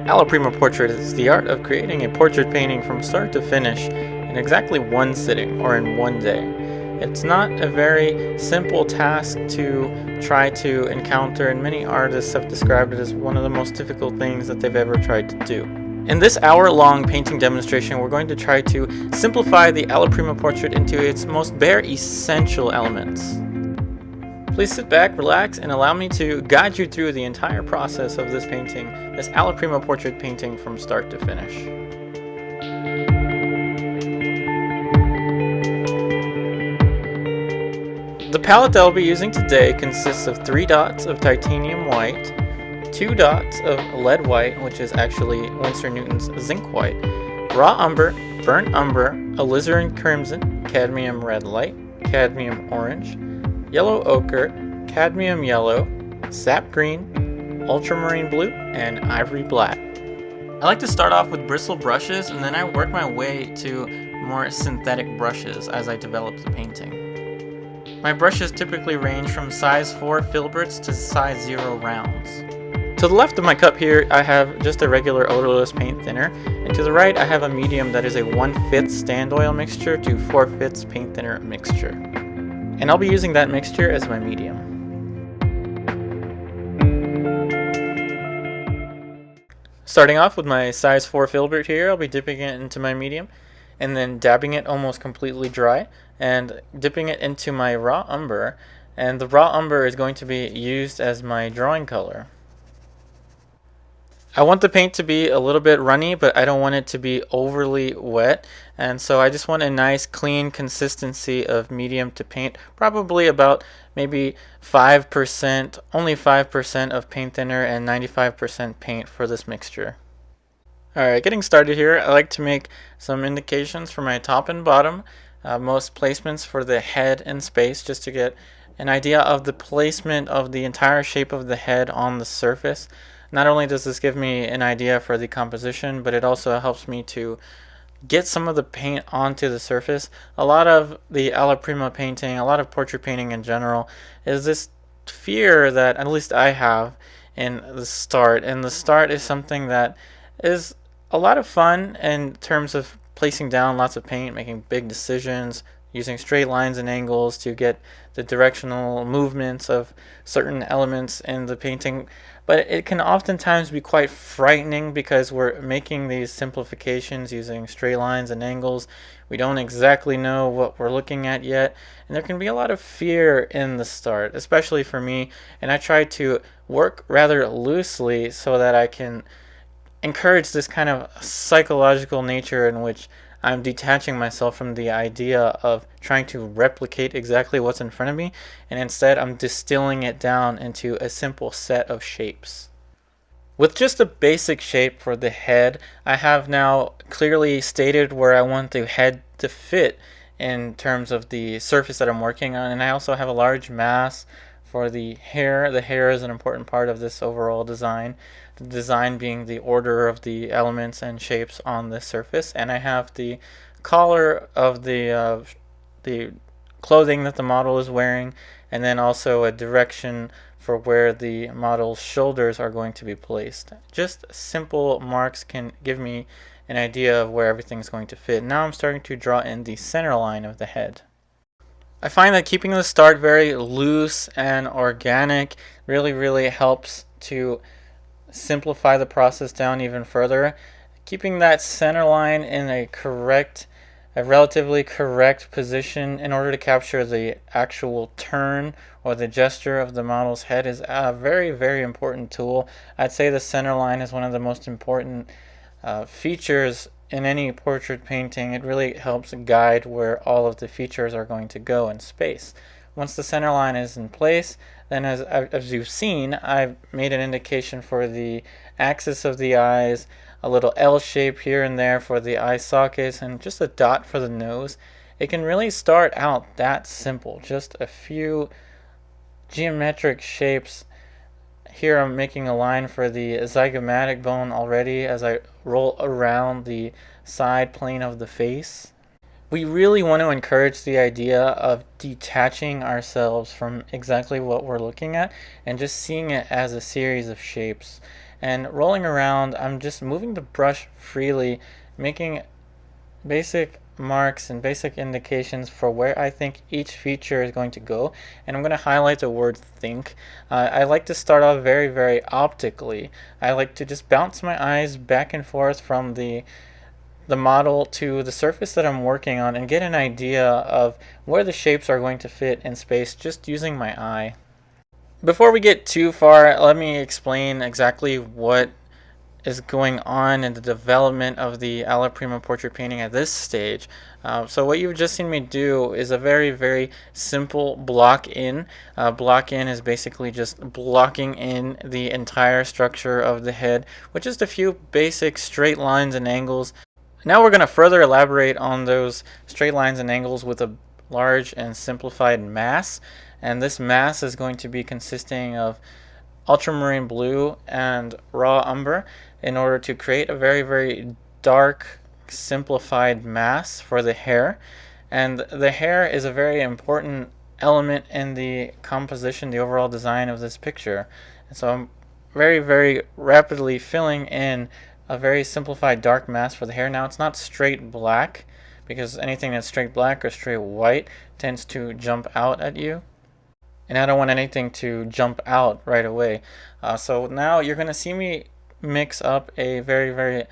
Alla Prima portrait is the art of creating a portrait painting from start to finish in exactly one sitting or in one day. It's not a very simple task to try to encounter, and many artists have described it as one of the most difficult things that they've ever tried to do. In this hour-long painting demonstration, we're going to try to simplify the Alla Prima portrait into its most bare essential elements. Please sit back, relax, and allow me to guide you through the entire process of this painting, this Alla Prima portrait painting from start to finish. The palette that I'll be using today consists of 3 dots of titanium white, 2 dots of lead white, which is actually Winsor Newton's zinc white, raw umber, burnt umber, alizarin crimson, cadmium red light, cadmium orange, yellow ochre, cadmium yellow, sap green, ultramarine blue, and ivory black. I like to start off with bristle brushes, and then I work my way to more synthetic brushes as I develop the painting. My brushes typically range from size 4 filberts to size 0 rounds. To the left of my cup here, I have just a regular odorless paint thinner, and to the right I have a medium that is a 1/5 stand oil mixture to 4/5 paint thinner mixture. And I'll be using that mixture as my medium. Starting off with my size 4 filbert here, I'll be dipping it into my medium and then dabbing it almost completely dry and dipping it into my raw umber, and the raw umber is going to be used as my drawing color. I want the paint to be a little bit runny, but I don't want it to be overly wet, and so I just want a nice clean consistency of medium to paint, probably about maybe 5%, only 5% of paint thinner and 95% paint for this mixture. Alright, getting started here, I like to make some indications for my top and bottom, most placements for the head and space, just to get an idea of the placement of the entire shape of the head on the surface. Not only does this give me an idea for the composition, but it also helps me to get some of the paint onto the surface. A lot of the Alla Prima painting, a lot of portrait painting in general, is this fear that at least I have in the start. And the start is something that is a lot of fun in terms of placing down lots of paint, making big decisions, using straight lines and angles to get the directional movements of certain elements in the painting. But it can oftentimes be quite frightening because we're making these simplifications using straight lines and angles. We don't exactly know what we're looking at yet, and there can be a lot of fear in the start, especially for me, and I try to work rather loosely so that I can encourage this kind of psychological nature in which I'm detaching myself from the idea of trying to replicate exactly what's in front of me, and instead I'm distilling it down into a simple set of shapes. With just a basic shape for the head, I have now clearly stated where I want the head to fit in terms of the surface that I'm working on, and I also have a large mass for the hair. The hair is an important part of this overall design. The design being the order of the elements and shapes on the surface, and I have the collar of the clothing that the model is wearing, and then also a direction for where the model's shoulders are going to be placed. Just simple marks can give me an idea of where everything's going to fit. Now I'm starting to draw in the center line of the head. I find that keeping the start very loose and organic really helps to simplify the process down even further. Keeping that center line in a relatively correct position in order to capture the actual turn or the gesture of the model's head is a very important tool. I'd say the center line is one of the most important features in any portrait painting. It really helps guide where all of the features are going to go in space. Once the center line is in place, then as you've seen, I've made an indication for the axis of the eyes, a little L shape here and there for the eye sockets, and just a dot for the nose. It can really start out that simple, just a few geometric shapes. Here I'm making a line for the zygomatic bone already as I roll around the side plane of the face. We really want to encourage the idea of detaching ourselves from exactly what we're looking at and just seeing it as a series of shapes. And rolling around, I'm just moving the brush freely, making basic marks and basic indications for where I think each feature is going to go. And I'm going to highlight the word think. I like to start off very optically. I like to just bounce my eyes back and forth from the model to the surface that I'm working on and get an idea of where the shapes are going to fit in space just using my eye. Before we get too far, let me explain exactly what is going on in the development of the Alla Prima portrait painting at this stage. So what you've just seen me do is a very simple block in. Block in is basically just blocking in the entire structure of the head with just a few basic straight lines and angles. Now we're going to further elaborate on those straight lines and angles with a large and simplified mass. And this mass is going to be consisting of ultramarine blue and raw umber in order to create a very dark simplified mass for the hair. And the hair is a very important element in the composition, the overall design of this picture. And so I'm very rapidly filling in a very simplified dark mass for the hair. Now it's not straight black, because anything that's straight black or straight white tends to jump out at you, and I don't want anything to jump out right away. So now you're going to see me mix up a very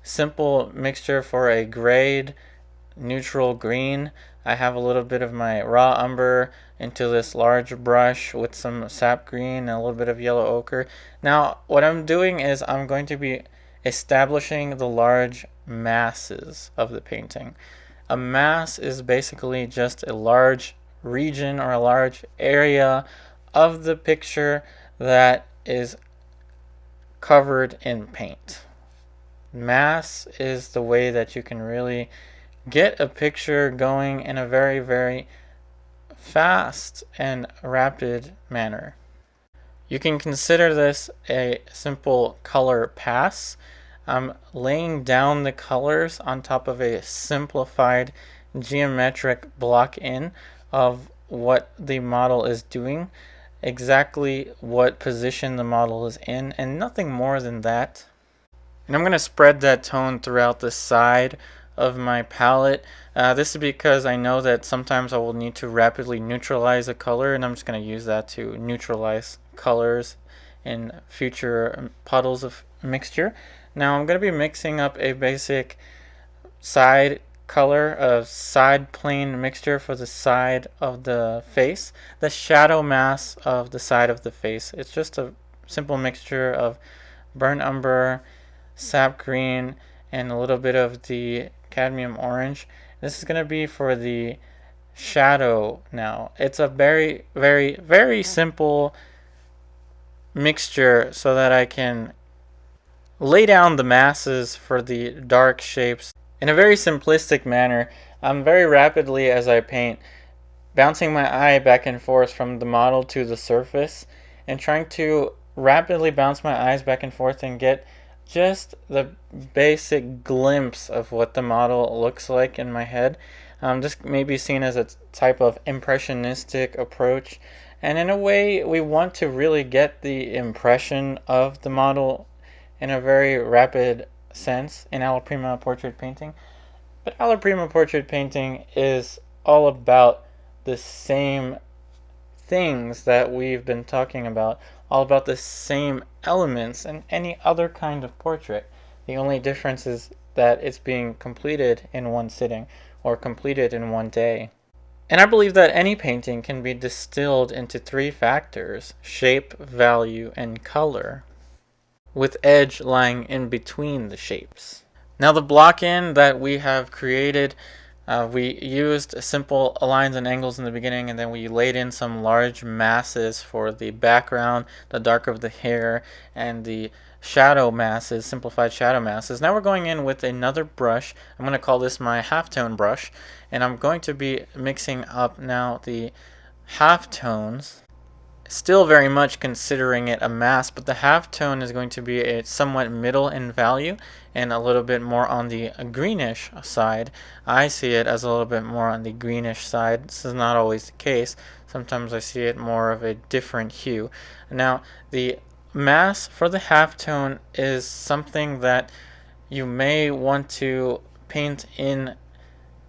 simple mixture for a grayed neutral green. I have a little bit of my raw umber into this large brush with some sap green and a little bit of yellow ochre. Now what I'm doing is I'm going to be establishing the large masses of the painting. A mass is basically just a large region or a large area of the picture that is covered in paint. Mass is the way that you can really get a picture going in a very fast and rapid manner. You can consider this a simple color pass. I'm laying down the colors on top of a simplified geometric block in of what the model is doing, exactly what position the model is in, and nothing more than that. And I'm going to spread that tone throughout the side of my palette. This is because I know that sometimes I will need to rapidly neutralize a color, and I'm just going to use that to neutralize colors in future puddles of mixture. Now I'm going to be mixing up a basic side color, a side plane mixture for the side of the face, the shadow mass of the side of the face. It's just a simple mixture of burnt umber, sap green, and a little bit of the cadmium orange. This is going to be for the shadow now. It's a very simple mixture so that I can lay down the masses for the dark shapes in a very simplistic manner. I'm very rapidly, as I paint, bouncing my eye back and forth from the model to the surface and trying to rapidly bounce my eyes back and forth and get just the basic glimpse of what the model looks like in my head. This may be seen as a type of impressionistic approach, and in a way we want to really get the impression of the model in a very rapid sense in Alla Prima portrait painting. But Alla Prima portrait painting is all about the same things that we've been talking about, all about the same elements in any other kind of portrait. The only difference is that it's being completed in one sitting or completed in one day. And I believe that any painting can be distilled into three factors: shape, value, and color, with edge lying in between the shapes. Now the block in that we have created, we used simple lines and angles in the beginning, and then we laid in some large masses for the background, the dark of the hair, and the shadow masses, simplified shadow masses. Now we're going in with another brush. I'm going to call this my halftone brush, and I'm going to be mixing up now the halftones, still very much considering it a mask, but the halftone is going to be a somewhat middle in value and a little bit more on the greenish side. I see it as a little bit more on the greenish side. This is not always the case. Sometimes I see it more of a different hue. Now, the mask for the halftone is something that you may want to paint in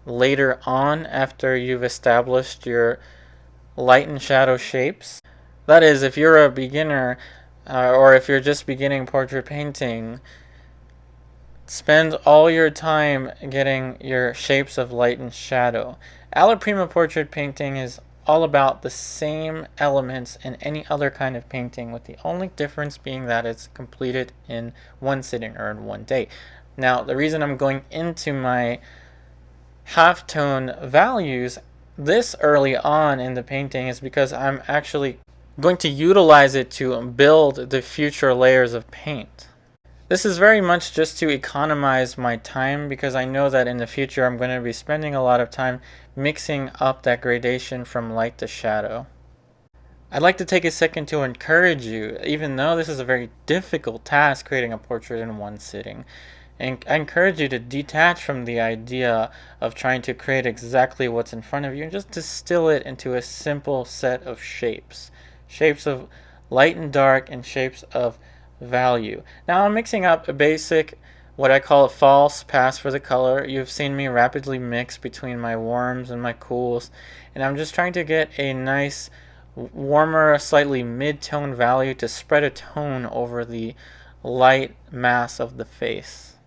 later on after you've established your light and shadow shapes. That is, if you're a beginner or if you're just beginning portrait painting, spend all your time getting your shapes of light and shadow. Alla Prima portrait painting is all about the same elements in any other kind of painting, with the only difference being that it's completed in one sitting or in one day. Now, the reason I'm going into my halftone values this early on in the painting is because I'm actually going to utilize it to build the future layers of paint. This is very much just to economize my time, because I know that in the future I'm going to be spending a lot of time mixing up that gradation from light to shadow. I'd like to take a second to encourage you, even though this is a very difficult task creating a portrait in one sitting, and I encourage you to detach from the idea of trying to create exactly what's in front of you and just distill it into a simple set of shapes. Shapes of light and dark and shapes of value. Now I'm mixing up a basic, what I call a false pass for the color. You've seen me rapidly mix between my warms and my cools, and I'm just trying to get a nice warmer, slightly mid-tone value to spread a tone over the light mass of the face.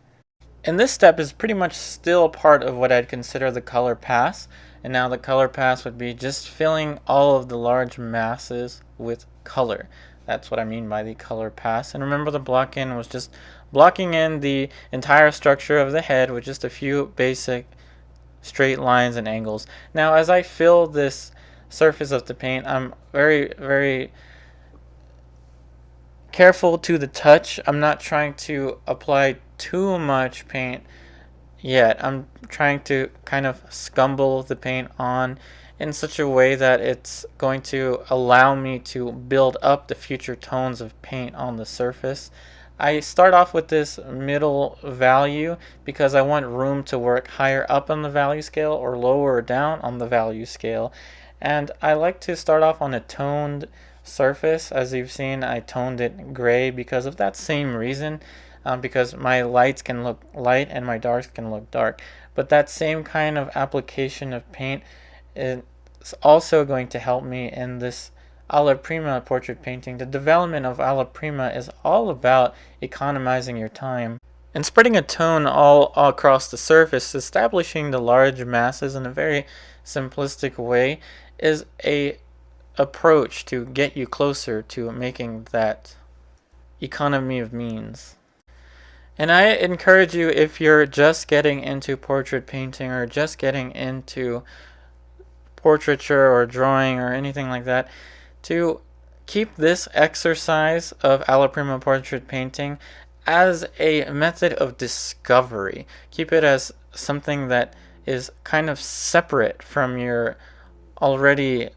And this step is pretty much still part of what I'd consider the color pass. And now the color pass would be just filling all of the large masses with color. That's what I mean by the color pass. And remember, the block in was just blocking in the entire structure of the head with just a few basic straight lines and angles. Now, as I fill this surface of the paint, I'm very, very careful to the touch. I'm not trying to apply too much paint yet. I'm trying to kind of scumble the paint on in such a way that it's going to allow me to build up the future tones of paint on the surface. I start off with this middle value because I want room to work higher up on the value scale or lower down on the value scale. And I like to start off on a toned surface. As you've seen, I toned it gray because of that same reason, because my lights can look light and my darks can look dark. But that same kind of application of paint is also going to help me in this Alla Prima portrait painting. The development of Alla Prima is all about economizing your time and spreading a tone all across the surface. Establishing the large masses in a very simplistic way is a approach to get you closer to making that economy of means. And I encourage you, if you're just getting into portrait painting or just getting into portraiture or drawing or anything like that, to keep this exercise of Alla Prima portrait painting as a method of discovery. Keep it as something that is kind of separate from your already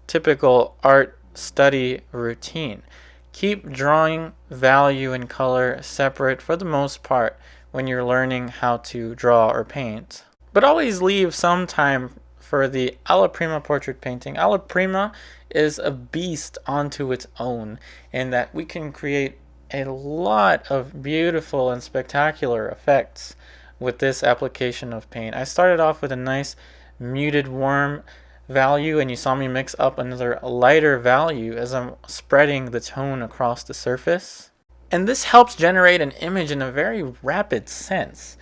typical art study routine. Keep drawing value and color separate for the most part when you're learning how to draw or paint. But always leave some time for the Alla Prima portrait painting. Alla Prima is a beast onto its own, in that we can create a lot of beautiful and spectacular effects with this application of paint. I started off with a nice muted warm value, and you saw me mix up another lighter value as I'm spreading the tone across the surface. And this helps generate an image in a very rapid sense.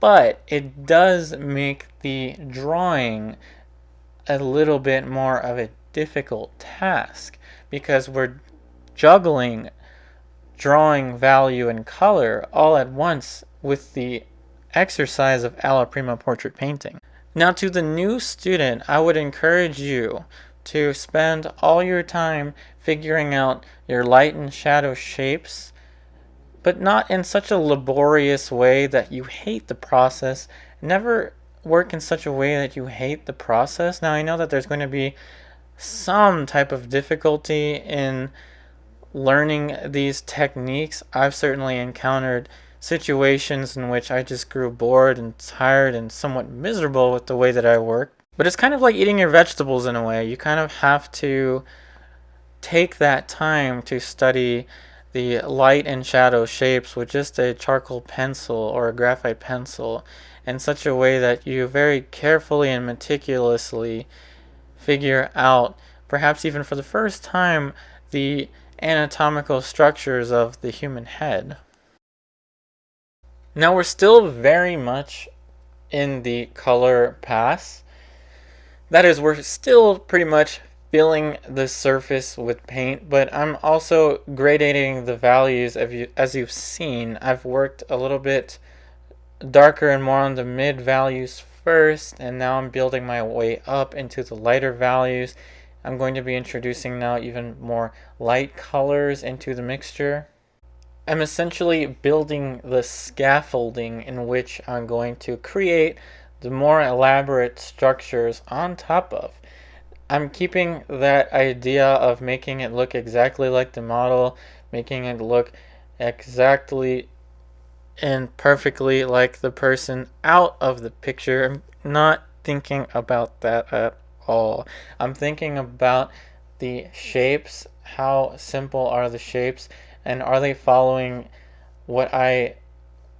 But it does make the drawing a little bit more of a difficult task, because we're juggling drawing value and color all at once with the exercise of Alla Prima portrait painting. Now, to the new student, I would encourage you to spend all your time figuring out your light and shadow shapes, but not in such a laborious way that you hate the process. Never work in such a way that you hate the process. Now, I know that there's going to be some type of difficulty in learning these techniques. I've certainly encountered situations in which I just grew bored and tired and somewhat miserable with the way that I work. But it's kind of like eating your vegetables in a way. You kind of have to take that time to study the light and shadow shapes with just a charcoal pencil or a graphite pencil in such a way that you very carefully and meticulously figure out, perhaps even for the first time, the anatomical structures of the human head. Now we're still very much in the color pass. That is, we're still pretty much filling the surface with paint, but I'm also gradating the values. As you've seen, I've worked a little bit darker and more on the mid values first, and now I'm building my way up into the lighter values. I'm going to be introducing now even more light colors into the mixture. I'm essentially building the scaffolding in which I'm going to create the more elaborate structures on top of. I'm keeping that idea of making it look exactly like the model, making it look exactly and perfectly like the person out of the picture. I'm not thinking about that at all. I'm thinking about the shapes. How simple are the shapes, and are they following what I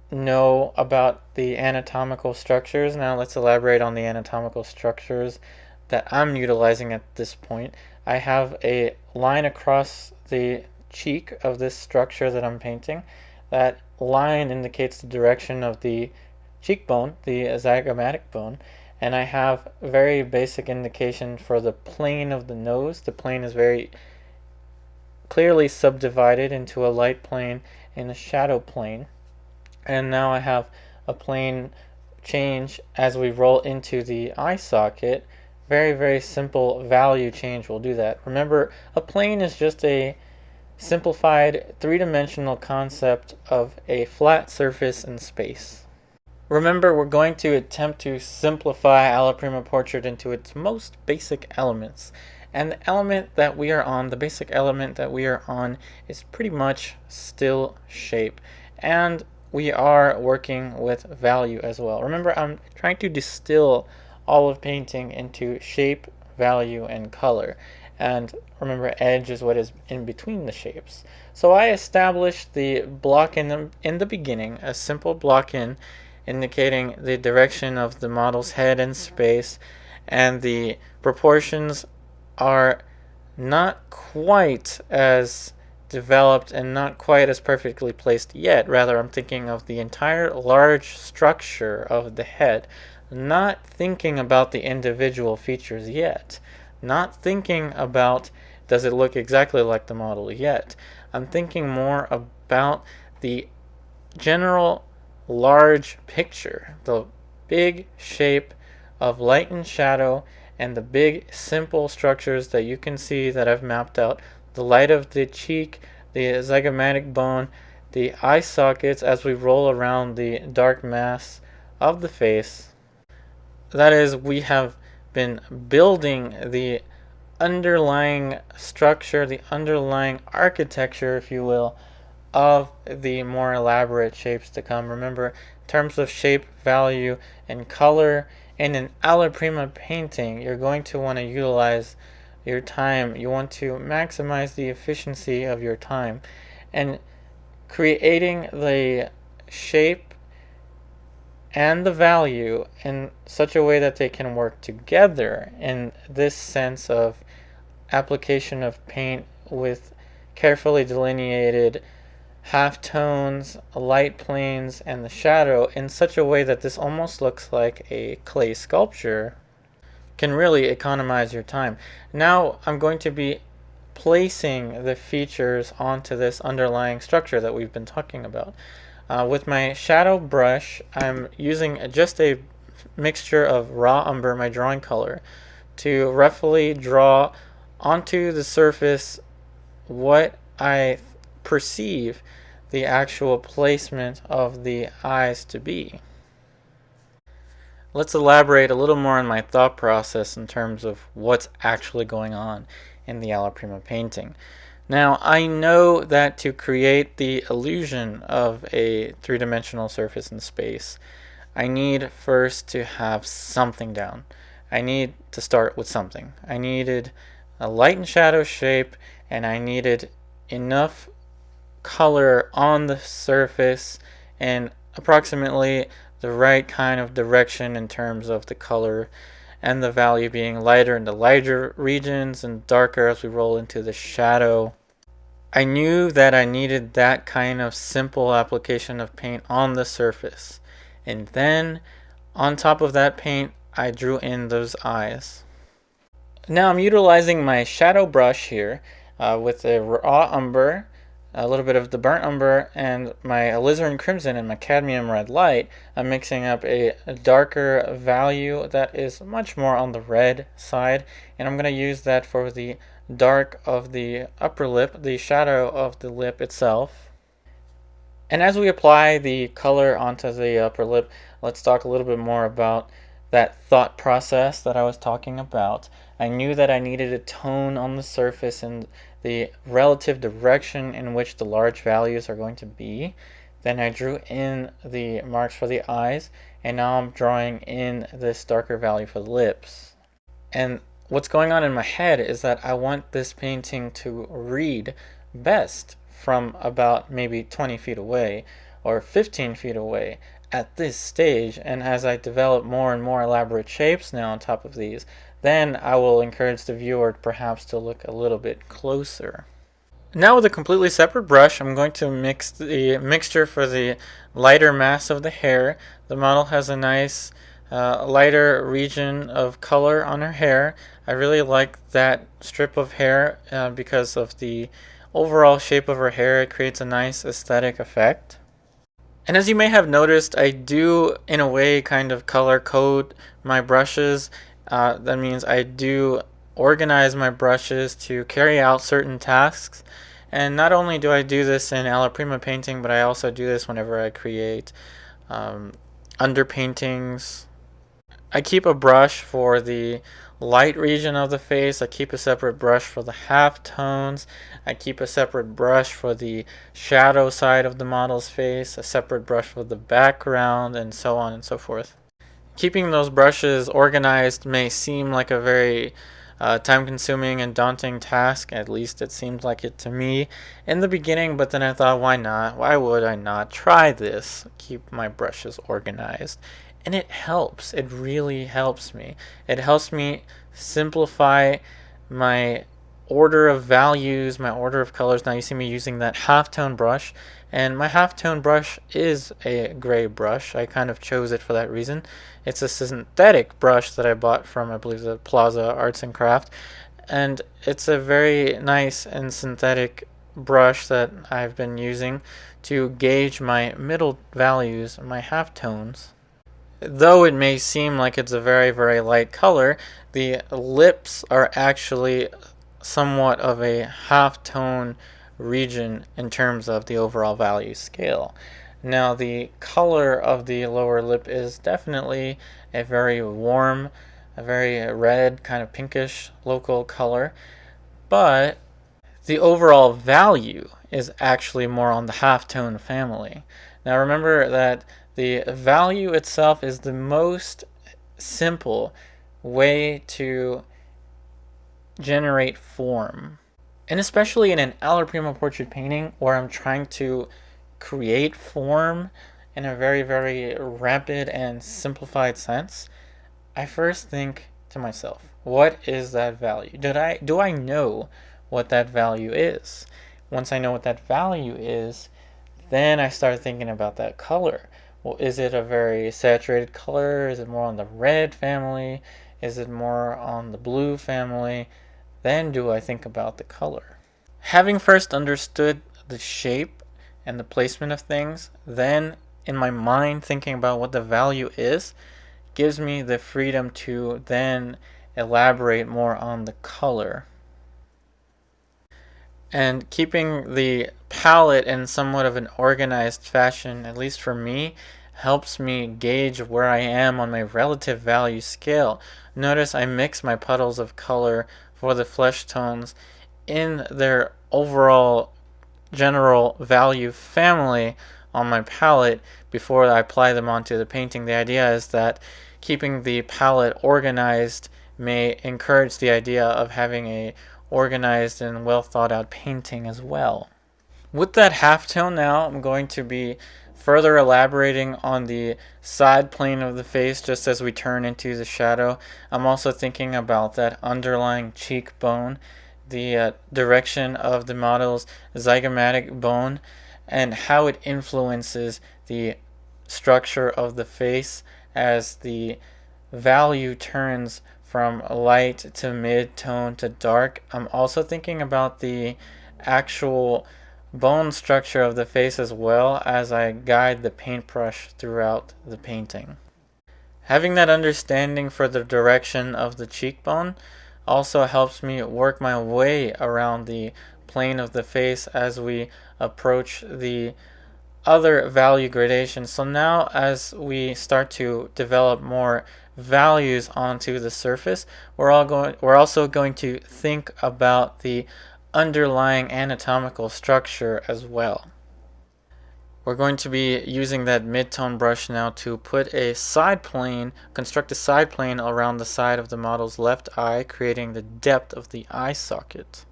know about the anatomical structures? Now let's elaborate on the anatomical structures that I'm utilizing at this point. I have a line across the cheek of this structure that I'm painting. That line indicates the direction of the cheekbone, the zygomatic bone, and I have very basic indication for the plane of the nose. The plane is very clearly subdivided into a light plane and a shadow plane. And now I have a plane change as we roll into the eye socket. Very, very simple value change will do that. Remember, a plane is just a simplified three-dimensional concept of a flat surface in space. Remember, we're going to attempt to simplify Alla Prima Portrait into its most basic elements. And the element that we are on, the basic element that we are on, is pretty much still shape. And we are working with value as well. Remember, I'm trying to distill all of painting into shape, value, and color. And remember, edge is what is in between the shapes. So I established the block in the beginning, a simple block in indicating the direction of the model's head in space, and the proportions are not quite as developed and not quite as perfectly placed yet. Rather, I'm thinking of the entire large structure of the head, not thinking about the individual features yet, not thinking about does it look exactly like the model yet. I'm thinking more about the general large picture, the big shape of light and shadow, and the big simple structures that you can see that I've mapped out. The light of the cheek, the zygomatic bone, the eye sockets as we roll around the dark mass of the face. That is, we have been building the underlying structure, the underlying architecture, if you will, of the more elaborate shapes to come. Remember, in terms of shape, value, and color, in an Alla Prima painting, you're going to want to utilize your time. You want to maximize the efficiency of your time. And creating the shape and the value in such a way that they can work together in this sense of application of paint with carefully delineated halftones, light planes, and the shadow in such a way that this almost looks like a clay sculpture can really economize your time. Now I'm going to be placing the features onto this underlying structure that we've been talking about. With my shadow brush, I'm using just a mixture of raw umber, my drawing color, to roughly draw onto the surface what I perceive the actual placement of the eyes to be. let's elaborate a little more on my thought process in terms of what's actually going on in the Alla Prima painting. Now, I know that to create the illusion of a three-dimensional surface in space, I need first to have something down. I need to start with something. I needed a light and shadow shape, and I needed enough color on the surface and approximately the right kind of direction in terms of the color, and the value being lighter in the lighter regions and darker as we roll into the shadow. I knew that I needed that kind of simple application of paint on the surface. And then on top of that paint, I drew in those eyes. Now I'm utilizing my shadow brush here with a raw umber, a little bit of the burnt umber, and my alizarin crimson and my cadmium red light. I'm mixing up a darker value that is much more on the red side, and I'm going to use that for the dark of the upper lip, the shadow of the lip itself. And as we apply the color onto the upper lip, let's talk a little bit more about that thought process that I was talking about. I knew that I needed a tone on the surface and the relative direction in which the large values are going to be. Then I drew in the marks for the eyes, and now I'm drawing in this darker value for the lips. And what's going on in my head is that I want this painting to read best from about maybe 20 feet away or 15 feet away at this stage, and as I develop more and more elaborate shapes now on top of these, then I will encourage the viewer perhaps to look a little bit closer. Now with a completely separate brush, I'm going to mix the mixture for the lighter mass of the hair. The model has a nice lighter region of color on her hair. I really like that strip of hair because of the overall shape of her hair. It creates a nice aesthetic effect. And as you may have noticed, I do, in a way, kind of color code my brushes. That means I do organize my brushes to carry out certain tasks. And not only do I do this in Alla Prima painting, but I also do this whenever I create underpaintings. I keep a brush for the light region of the face. I keep a separate brush for the halftones. I keep a separate brush for the shadow side of the model's face, a separate brush for the background, and so on and so forth. Keeping those brushes organized may seem like a very time-consuming and daunting task. At least it seemed like it to me in the beginning, but then I thought, why not? Why would I not try this? Keep my brushes organized. And it helps. It really helps me. It helps me simplify my order of values, my order of colors. Now you see me using that halftone brush, and my halftone brush is a gray brush. I kind of chose it for that reason. It's a synthetic brush that I bought from, I believe, the Plaza Arts and Craft, and it's a very nice and synthetic brush that I've been using to gauge my middle values, my halftones. Though it may seem like it's a very, very light color, the lips are actually somewhat of a half-tone region in terms of the overall value scale. Now the color of the lower lip is definitely a very warm, a very red, kind of pinkish local color, but the overall value is actually more on the halftone family. Now remember that the value itself is the most simple way to generate form. And especially in an Alla Prima portrait painting where I'm trying to create form in a very, very rapid and simplified sense, I first think to myself, what is that value? Do I know what that value is? Once I know what that value is, then I start thinking about that color. Well, is it a very saturated color? Is it more on the red family? Is it more on the blue family? Then do I think about the color. Having first understood the shape and the placement of things, then in my mind thinking about what the value is, gives me the freedom to then elaborate more on the color. And keeping the palette in somewhat of an organized fashion, at least for me, helps me gauge where I am on my relative value scale. Notice I mix my puddles of color for the flesh tones in their overall general value family on my palette before I apply them onto the painting. The idea is that keeping the palette organized may encourage the idea of having a organized and well thought out painting as well. With that halftone now, I'm going to be further elaborating on the side plane of the face just as we turn into the shadow. I'm also thinking about that underlying cheekbone, the direction of the model's zygomatic bone, and how it influences the structure of the face as the value turns from light to mid-tone to dark. I'm also thinking about the actual bone structure of the face as well as I guide the paintbrush throughout the painting. Having that understanding for the direction of the cheekbone also helps me work my way around the plane of the face as we approach the other value gradations. So now as we start to develop more values onto the surface, we're also going to think about the underlying anatomical structure as well. We're going to be using that mid-tone brush now to put a side plane, construct a side plane around the side of the model's left eye, creating the depth of the eye socket.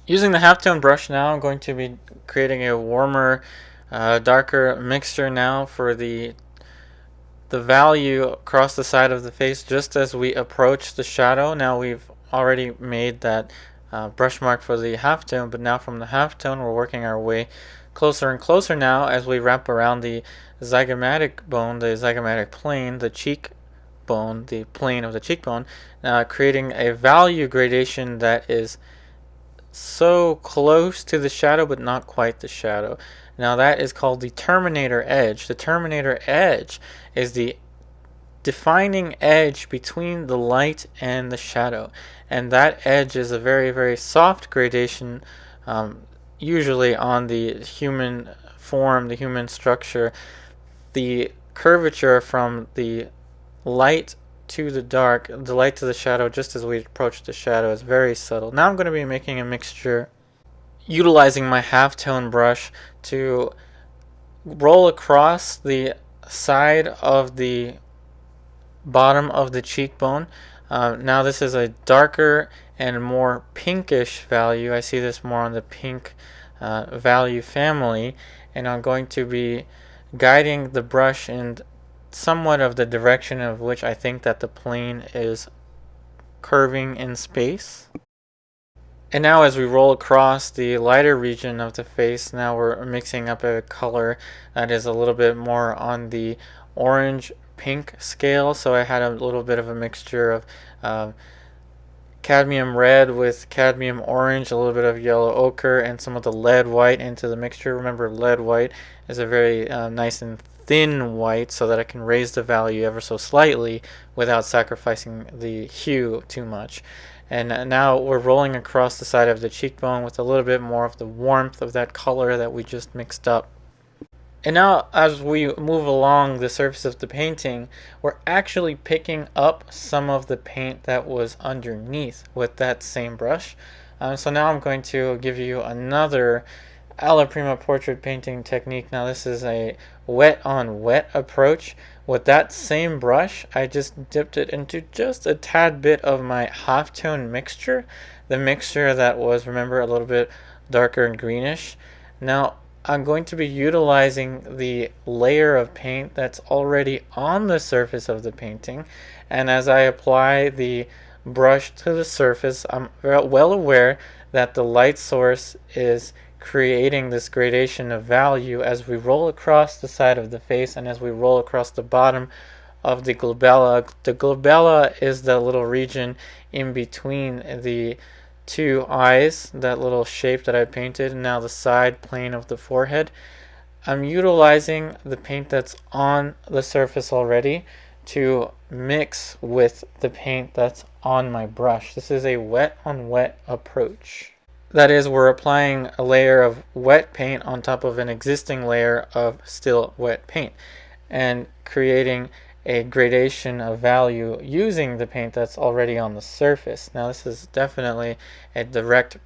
Using the halftone brush now, I'm going to be creating a warmer, darker mixture now for the value across the side of the face just as we approach the shadow. Now we've already made that brush mark for the halftone, but now from the halftone we're working our way closer and closer now as we wrap around the zygomatic bone, the zygomatic plane, the cheek bone, the plane of the cheekbone, creating a value gradation that is so close to the shadow but not quite the shadow. Now that is called the terminator edge. The terminator edge is the defining edge between the light and the shadow, and that edge is a very, very soft gradation, usually on the human form, the human structure. The curvature from the light to the dark, the light to the shadow, just as we approach the shadow, is very subtle. Now I'm going to be making a mixture utilizing my halftone brush to roll across the side of the bottom of the cheekbone. Now this is a darker and more pinkish value. I see this more on the pink value family, and I'm going to be guiding the brush in somewhat of the direction of which I think that the plane is curving in space. And now as we roll across the lighter region of the face, now we're mixing up a color that is a little bit more on the orange pink scale. So I had a little bit of a mixture of cadmium red with cadmium orange, a little bit of yellow ochre, and some of the lead white into the mixture. Remember, lead white is a very nice and thin white so that I can raise the value ever so slightly without sacrificing the hue too much. And now we're rolling across the side of the cheekbone with a little bit more of the warmth of that color that we just mixed up. And now as we move along the surface of the painting, we're actually picking up some of the paint that was underneath with that same brush. So now I'm going to give you another Alla Prima portrait painting technique. Now this is a wet on wet approach. With that same brush, I just dipped it into just a tad bit of my halftone mixture. The mixture that was, remember, a little bit darker and greenish. Now I'm going to be utilizing the layer of paint that's already on the surface of the painting, and as I apply the brush to the surface, I'm well aware that the light source is creating this gradation of value as we roll across the side of the face and as we roll across the bottom of the glabella. The glabella is the little region in between the two eyes, that little shape that I painted, and now the side plane of the forehead. I'm utilizing the paint that's on the surface already to mix with the paint that's on my brush. This is a wet on wet approach. That is, we're applying a layer of wet paint on top of an existing layer of still wet paint and creating a gradation of value using the paint that's already on the surface. Now this is definitely a direct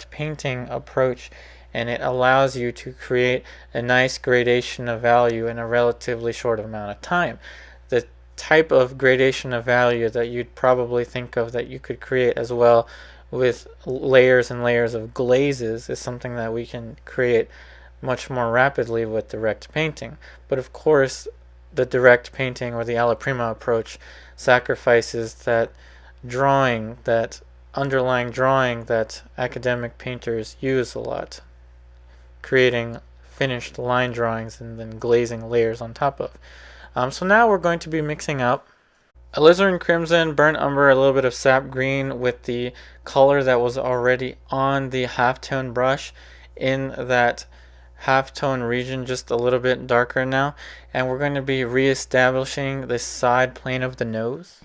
painting approach, and it allows you to create a nice gradation of value in a relatively short amount of time. The type of gradation of value that you'd probably think of that you could create as well with layers and layers of glazes is something that we can create much more rapidly with direct painting. But of course, the direct painting or the Alla Prima approach sacrifices that drawing, that underlying drawing that academic painters use a lot, creating finished line drawings and then glazing layers on top of. So now we're going to be mixing up alizarin crimson, burnt umber, a little bit of sap green with the color that was already on the halftone brush in that halftone region, just a little bit darker now. And we're going to be reestablishing the side plane of the nose.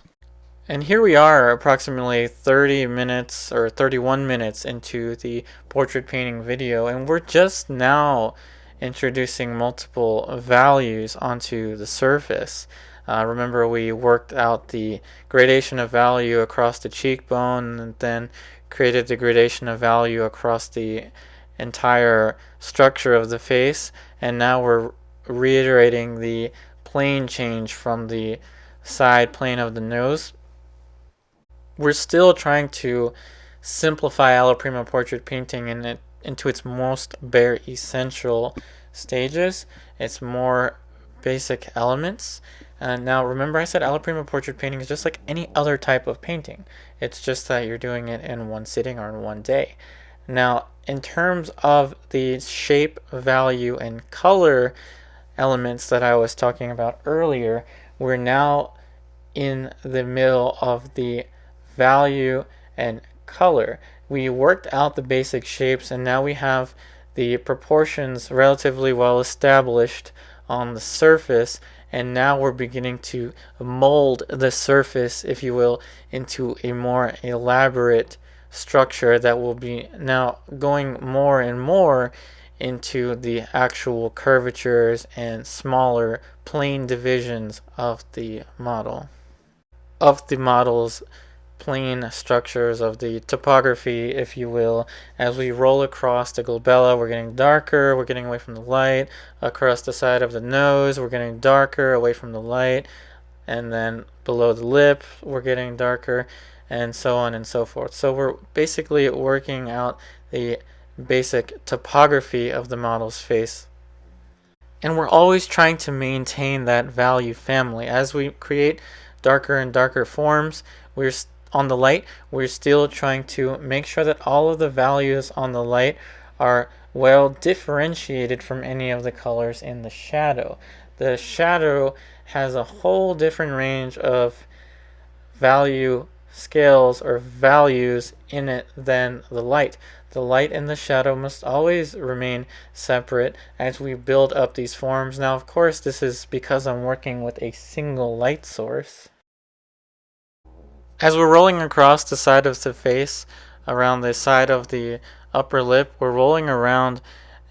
And here we are, approximately 30 minutes or 31 minutes into the portrait painting video, and we're just now introducing multiple values onto the surface. Remember, we worked out the gradation of value across the cheekbone and then created the gradation of value across the entire structure of the face, and now we're reiterating the plane change from the side plane of the nose. We're still trying to simplify Alla Prima portrait painting into its most bare essential stages, its more basic elements. Now remember, I said Alla Prima portrait painting is just like any other type of painting. It's just that you're doing it in one sitting or in one day. Now, in terms of the shape, value, and color elements that I was talking about earlier, we're now in the middle of the value and color. We worked out the basic shapes, and now we have the proportions relatively well established on the surface, and now we're beginning to mold the surface, if you will, into a more elaborate structure that will be now going more and more into the actual curvatures and smaller plane divisions of the model. Of the model's plane structures, of the topography, if you will. As we roll across the glabella, we're getting darker, we're getting away from the light. Across the side of the nose, we're getting darker, away from the light. And then below the lip, we're getting darker, and so on and so forth. So we're basically working out the basic topography of the model's face. And we're always trying to maintain that value family. As we create darker and darker forms, we're on the light, we're still trying to make sure that all of the values on the light are well differentiated from any of the colors in the shadow. The shadow has a whole different range of value scales or values in it than the light. The light and the shadow must always remain separate as we build up these forms. Now, of course, this is because I'm working with a single light source. As we're rolling across the side of the face, around the side of the upper lip, we're rolling around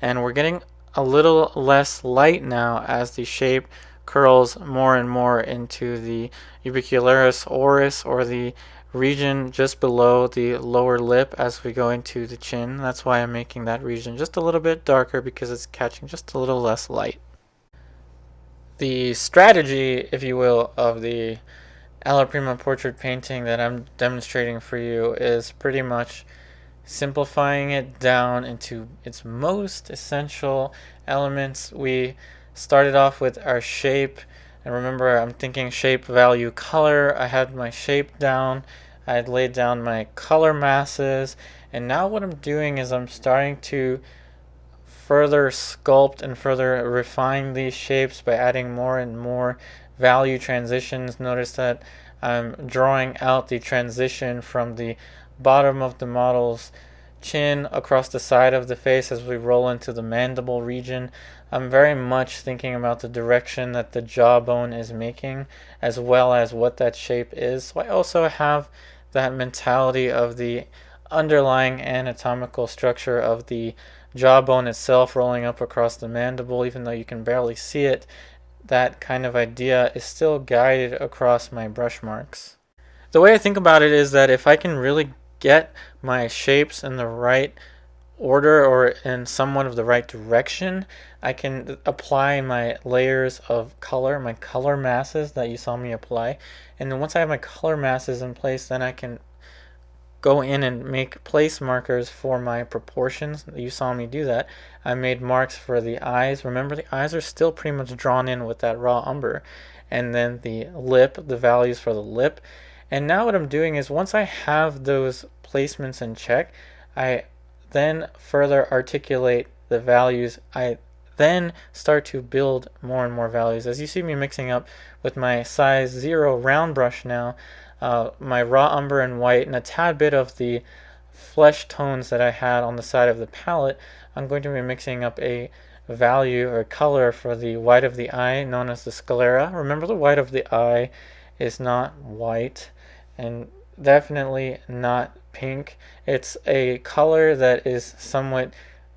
and we're getting a little less light now as the shape curls more and more into the ubicularis oris, or the region just below the lower lip as we go into the chin. That's why I'm making that region just a little bit darker, because it's catching just a little less light. The strategy, if you will, of the Alla Prima portrait painting that I'm demonstrating for you is pretty much simplifying it down into its most essential elements. We started off with our shape, and remember, I'm thinking shape, value, color. I had my shape down, I had laid down my color masses, and now what I'm doing is I'm starting to further sculpt and further refine these shapes by adding more and more value transitions. Notice that I'm drawing out the transition from the bottom of the model's chin across the side of the face as we roll into the mandible region. I'm very much thinking about the direction that the jawbone is making, as well as what that shape is. So I also have that mentality of the underlying anatomical structure of the jawbone itself rolling up across the mandible, even though you can barely see it. That kind of idea is still guided across my brush marks. The way I think about it is that if I can really get my shapes in the right order or in somewhat of the right direction, I can apply my layers of color, my color masses that you saw me apply. And then once I have my color masses in place, then I can go in and make place markers for my proportions. You saw me do that. I made marks for the eyes. Remember, the eyes are still pretty much drawn in with that raw umber. And then the lip, the values for the lip. And now what I'm doing is once I have those placements in check, I then further articulate the values. I then start to build more and more values. As you see me mixing up with my size 0 round brush now, my raw umber and white, and a tad bit of the flesh tones that I had on the side of the palette, I'm going to be mixing up a value or color for the white of the eye, known as the sclera. Remember, the white of the eye is not white and definitely not pink. It's a color that is somewhat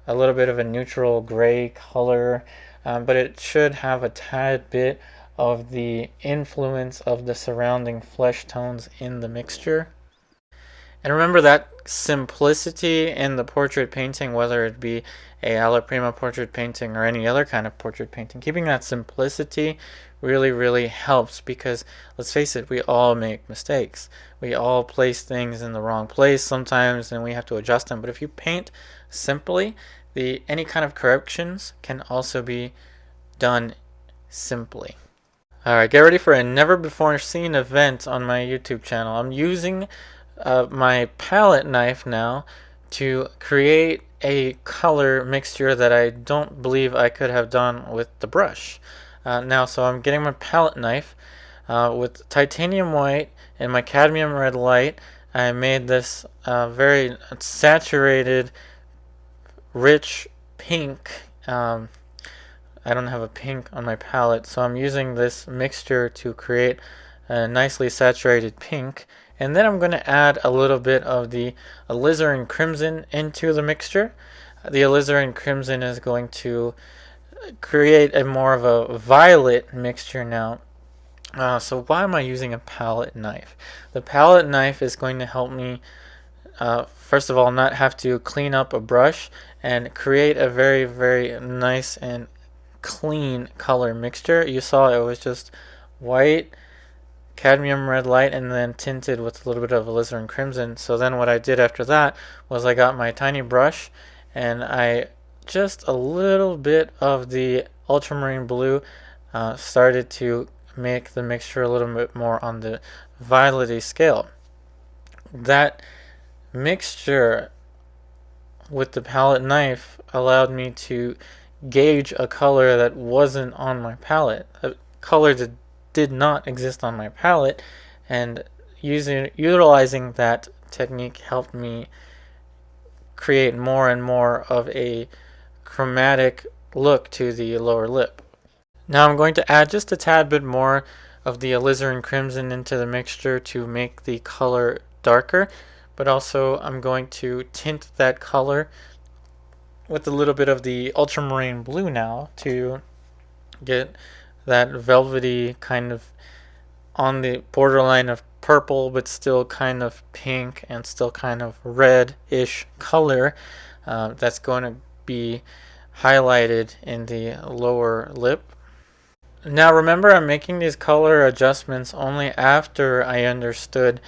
a little bit of a neutral gray color, but it should have a tad bit of the influence of the surrounding flesh tones in the mixture. And remember that simplicity in the portrait painting, whether it be a Alla Prima portrait painting or any other kind of portrait painting, keeping that simplicity really, really helps because, let's face it, we all make mistakes. We all place things in the wrong place sometimes and we have to adjust them. But if you paint simply, any kind of corrections can also be done simply. Alright, get ready for a never before seen event on my YouTube channel. I'm using my palette knife now to create a color mixture that I don't believe I could have done with the brush. So I'm getting my palette knife with titanium white and my cadmium red light. I made this very saturated, rich pink. I don't have a pink on my palette, so I'm using this mixture to create a nicely saturated pink. And then I'm going to add a little bit of the alizarin crimson into the mixture. The alizarin crimson is going to create a more of a violet mixture now. So why am I using a palette knife? The palette knife is going to help me first of all not have to clean up a brush and create a very, very nice and clean color mixture. You saw it was just white, cadmium red light, and then tinted with a little bit of alizarin crimson. So then what I did after that was I got my tiny brush and I just a little bit of the ultramarine blue started to make the mixture a little bit more on the violety scale. That mixture with the palette knife allowed me to gauge a color that wasn't on my palette, a color that did not exist on my palette, and utilizing that technique helped me create more and more of a chromatic look to the lower lip. Now I'm going to add just a tad bit more of the alizarin crimson into the mixture to make the color darker, but also I'm going to tint that color with a little bit of the ultramarine blue now to get that velvety kind of on the borderline of purple but still kind of pink and still kind of red-ish color that's going to be highlighted in the lower lip. Now remember, I'm making these color adjustments only after I understood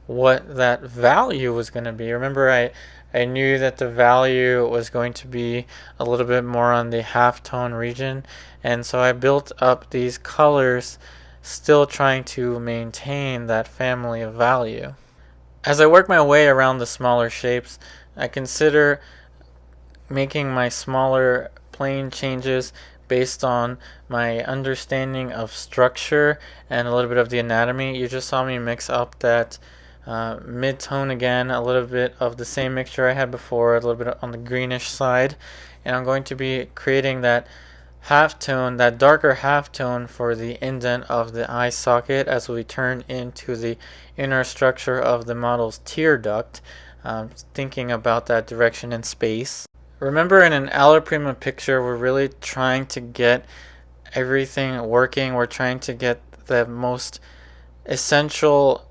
what that value was going to be. Remember, I knew that the value was going to be a little bit more on the halftone region, and so I built up these colors still trying to maintain that family of value. As I work my way around the smaller shapes, I consider making my smaller plane changes based on my understanding of structure and a little bit of the anatomy. You just saw me mix up that mid-tone again, a little bit of the same mixture I had before, a little bit on the greenish side, and I'm going to be creating that halftone, that darker halftone for the indent of the eye socket as we turn into the inner structure of the model's tear duct. thinking about that direction in space. Remember, in an Alla Prima picture, we're really trying to get everything working. We're trying to get the most essential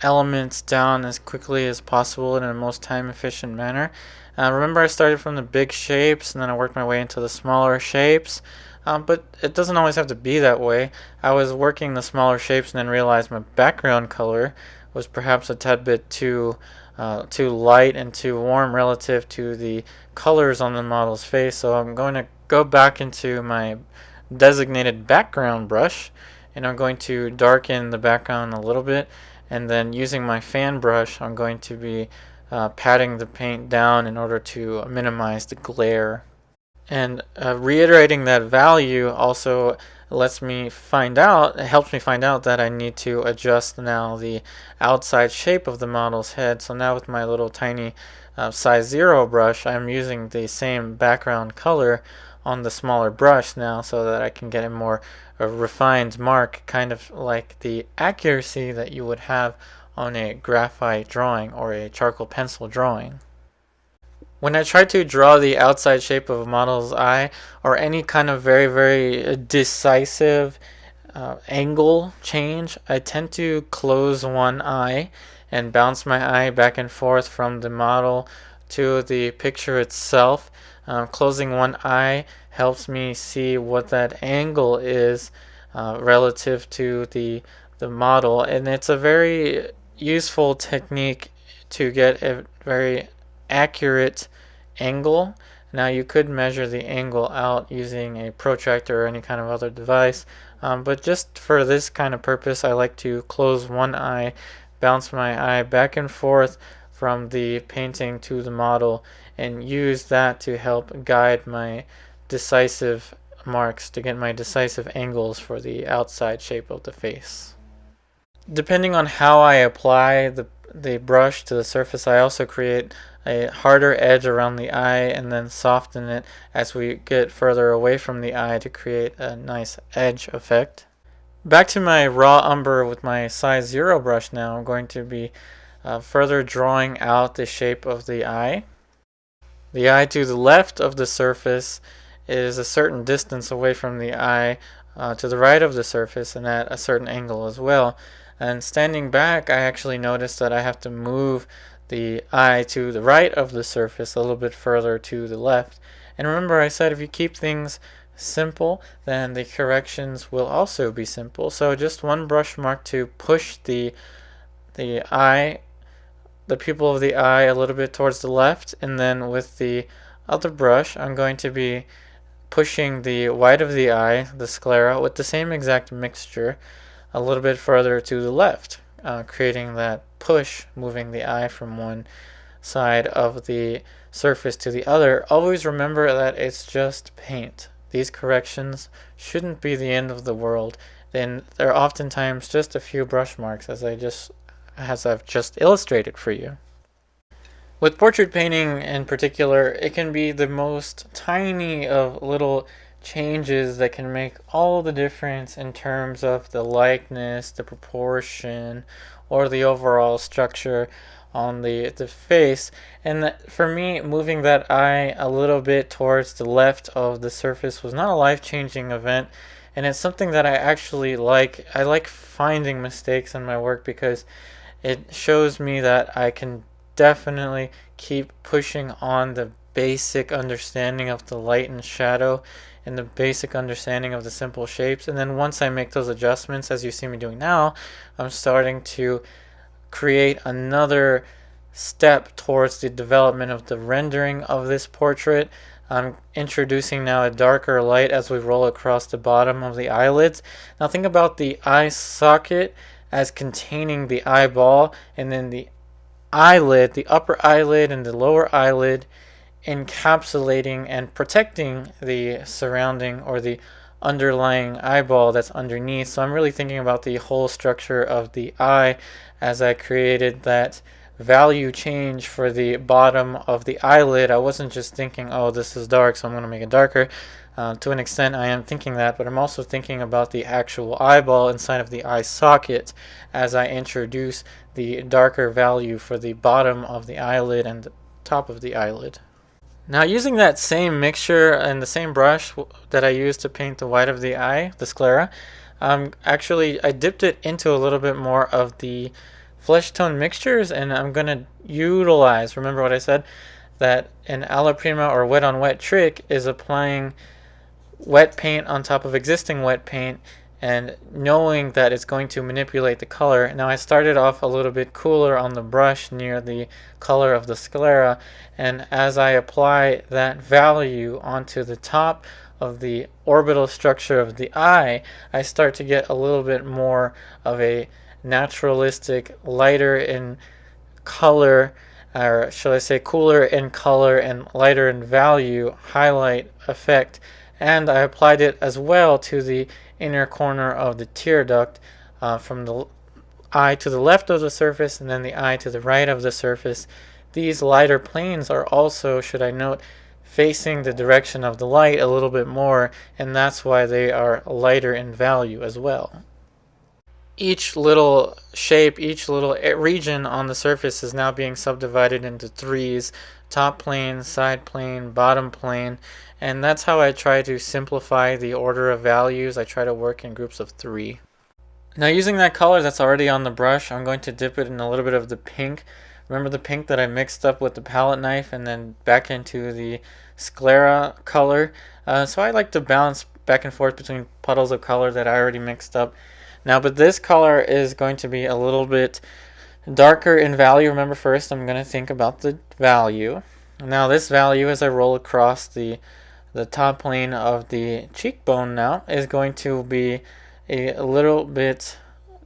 elements down as quickly as possible in a most time efficient manner. Remember, I started from the big shapes and then I worked my way into the smaller shapes. But it doesn't always have to be that way. I was working the smaller shapes and then realized my background color was perhaps a tad bit too light and too warm relative to the colors on the model's face. So I'm going to go back into my designated background brush and I'm going to darken the background a little bit, and then using my fan brush I'm going to be patting the paint down in order to minimize the glare. And reiterating that value also helps me find out that I need to adjust now the outside shape of the model's head. So now with my little tiny size 0 brush, I'm using the same background color on the smaller brush now so that I can get a more refined mark, kind of like the accuracy that you would have on a graphite drawing or a charcoal pencil drawing. When I try to draw the outside shape of a model's eye or any kind of very, very decisive angle change, I tend to close one eye and bounce my eye back and forth from the model to the picture itself. Closing one eye helps me see what that angle is relative to the model, and it's a very useful technique to get a very accurate angle. Now you could measure the angle out using a protractor or any kind of other device, but just for this kind of purpose I like to close one eye, bounce my eye back and forth from the painting to the model, and use that to help guide my decisive marks, to get my decisive angles for the outside shape of the face. Depending on how I apply the brush to the surface, I also create a harder edge around the eye and then soften it as we get further away from the eye to create a nice edge effect. Back to my raw umber with my size 0 brush now, I'm going to be further drawing out the shape of the eye. The eye to the left of the surface is a certain distance away from the eye to the right of the surface and at a certain angle as well. And standing back, I actually noticed that I have to move the eye to the right of the surface a little bit further to the left. And remember, I said if you keep things simple, then the corrections will also be simple. So just one brush mark to push the eye, the pupil of the eye, a little bit towards the left, and then with the other brush I'm going to be pushing the white of the eye, the sclera, with the same exact mixture a little bit further to the left, creating that push, moving the eye from one side of the surface to the other. Always remember that it's just paint. These corrections shouldn't be the end of the world. Then they're oftentimes just a few brush marks, as I've just illustrated for you. With portrait painting in particular, it can be the most tiny of little changes that can make all the difference in terms of the likeness, the proportion, or the overall structure on the face. And for me, moving that eye a little bit towards the left of the surface was not a life-changing event, and it's something that I actually like. I like finding mistakes in my work because it shows me that I can definitely keep pushing on the basic understanding of the light and shadow and the basic understanding of the simple shapes. And then once I make those adjustments, as you see me doing now, I'm starting to create another step towards the development of the rendering of this portrait. I'm introducing now a darker light as we roll across the bottom of the eyelids. Now think about the eye socket as containing the eyeball, and then the eyelid, the upper eyelid and the lower eyelid, encapsulating and protecting the surrounding or the underlying eyeball that's underneath. So I'm really thinking about the whole structure of the eye as I created that value change for the bottom of the eyelid. I wasn't just thinking, oh, this is dark, so I'm going to make it darker. To an extent, I am thinking that, but I'm also thinking about the actual eyeball inside of the eye socket as I introduce the darker value for the bottom of the eyelid and the top of the eyelid. Now, using that same mixture and the same brush that I used to paint the white of the eye, the sclera, actually I dipped it into a little bit more of the flesh tone mixtures, and I'm going to utilize, remember what I said, that an Alla Prima or wet on wet trick is applying wet paint on top of existing wet paint and knowing that it's going to manipulate the color. Now I started off a little bit cooler on the brush near the color of the sclera, and as I apply that value onto the top of the orbital structure of the eye, I start to get a little bit more of a naturalistic, lighter in color, or shall I say cooler in color and lighter in value highlight effect. And I applied it as well to the inner corner of the tear duct, from the eye to the left of the surface and then the eye to the right of the surface. These lighter planes are also, should I note, facing the direction of the light a little bit more, and that's why they are lighter in value as well. Each little shape, each little region on the surface is now being subdivided into threes: top plane, side plane, bottom plane, and that's how I try to simplify the order of values. I try to work in groups of three. Now, using that color that's already on the brush, I'm going to dip it in a little bit of the pink. Remember the pink that I mixed up with the palette knife and then back into the sclera color? So I like to bounce back and forth between puddles of color that I already mixed up. Now, but this color is going to be a little bit darker in value. Remember, first I'm going to think about the value. Now, this value, as I roll across the top plane of the cheekbone now, is going to be a little bit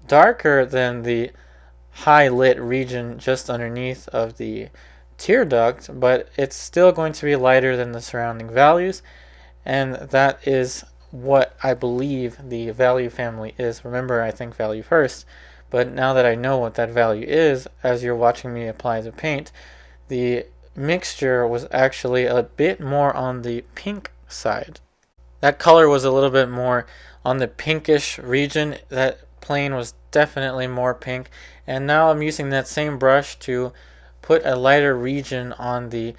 darker than the high lit region just underneath of the tear duct, but it's still going to be lighter than the surrounding values, and that is what I believe the value family is. Remember, I think value first, but now that I know what that value is, as you're watching me apply the paint, the mixture was actually a bit more on the pink side. That color was a little bit more on the pinkish region. That plane was definitely more pink, and now I'm using that same brush to put a lighter region on the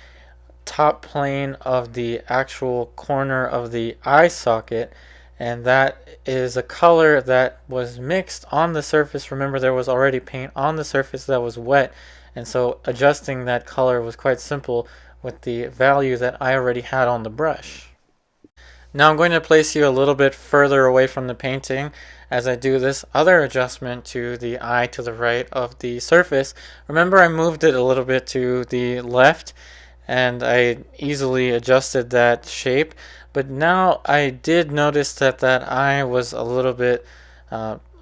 top plane of the actual corner of the eye socket, and that is a color that was mixed on the surface. Remember, there was already paint on the surface that was wet, and so adjusting that color was quite simple with the value that I already had on the brush. Now I'm going to place you a little bit further away from the painting as I do this other adjustment to the eye to the right of the surface. Remember, I moved it a little bit to the left and I easily adjusted that shape, but now I did notice that that eye was a little bit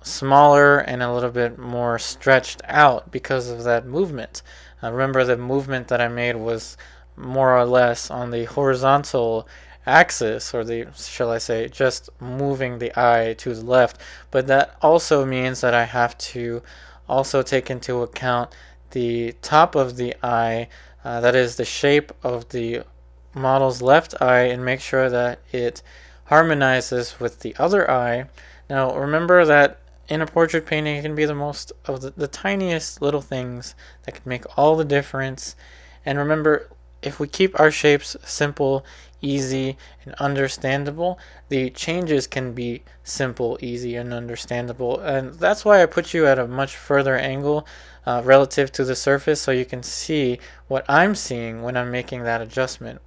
smaller and a little bit more stretched out because of that movement. Remember, the movement that I made was more or less on the horizontal axis, or the, shall I say, just moving the eye to the left, but that also means that I have to also take into account the top of the eye, that is the shape of the model's left eye, and make sure that it harmonizes with the other eye. Now remember that in a portrait painting it can be the most of the tiniest little things that can make all the difference. And remember, if we keep our shapes simple, easy, and understandable, the changes can be simple, easy, and understandable. And that's why I put you at a much further angle relative to the surface, so you can see what I'm seeing when I'm making that adjustment.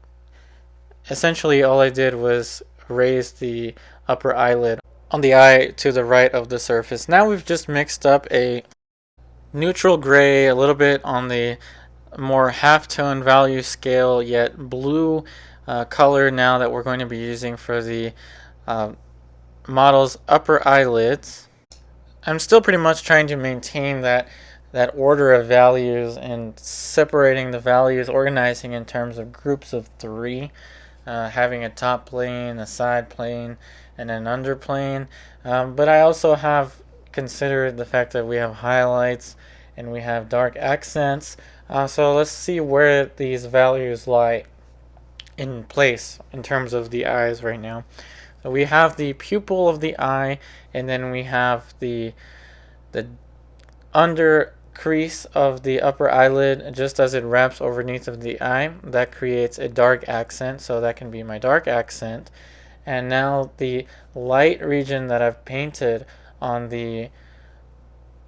Essentially, all I did was raise the upper eyelid on the eye to the right of the surface. Now we've just mixed up a neutral gray, a little bit on the more halftone value scale, yet blue color now that we're going to be using for the model's upper eyelids. I'm still pretty much trying to maintain that order of values and separating the values, organizing in terms of groups of three, having a top plane, a side plane, and an underplane. But I also have considered the fact that we have highlights and we have dark accents. So let's see where these values lie in place in terms of the eyes right now. So we have the pupil of the eye, and then we have the under crease of the upper eyelid just as it wraps underneath of the eye. That creates a dark accent, so that can be my dark accent. And now the light region that I've painted on the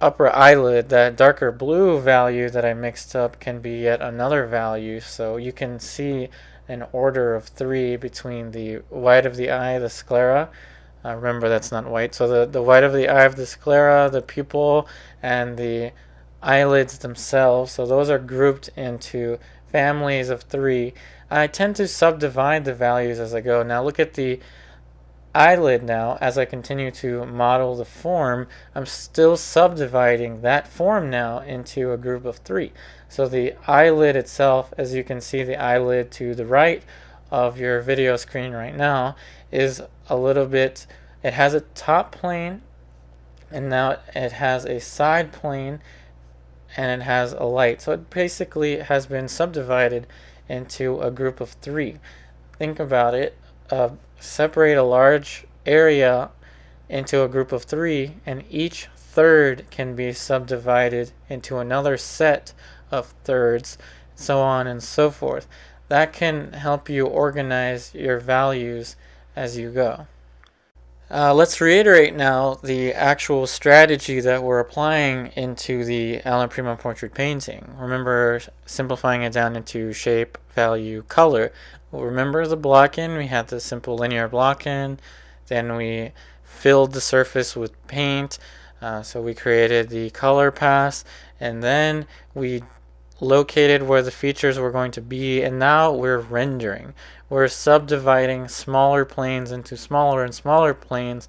upper eyelid, that darker blue value that I mixed up, can be yet another value. So you can see an order of 3 between the white of the eye, the sclera. Remember, that's not white. So the white of the eye of the sclera, the pupil, and the eyelids themselves. So those are grouped into families of 3. I tend to subdivide the values as I go. Now look at the eyelid now. As I continue to model the form, I'm still subdividing that form now into a group of 3. So the eyelid itself, as you can see, the eyelid to the right of your video screen right now is a little bit, it has a top plane, and now it has a side plane, and it has a light. So it basically has been subdivided into a group of 3. Think about it. Separate a large area into a group of 3, and each third can be subdivided into another set of thirds, so on and so forth. That can help you organize your values as you go. Let's reiterate now the actual strategy that we're applying into the Alla Prima portrait painting. Remember simplifying it down into shape, value, color. Well, remember the block-in? We had the simple linear block-in. Then we filled the surface with paint. So we created the color pass. And then we located where the features were going to be, and now we're rendering. We're subdividing smaller planes into smaller and smaller planes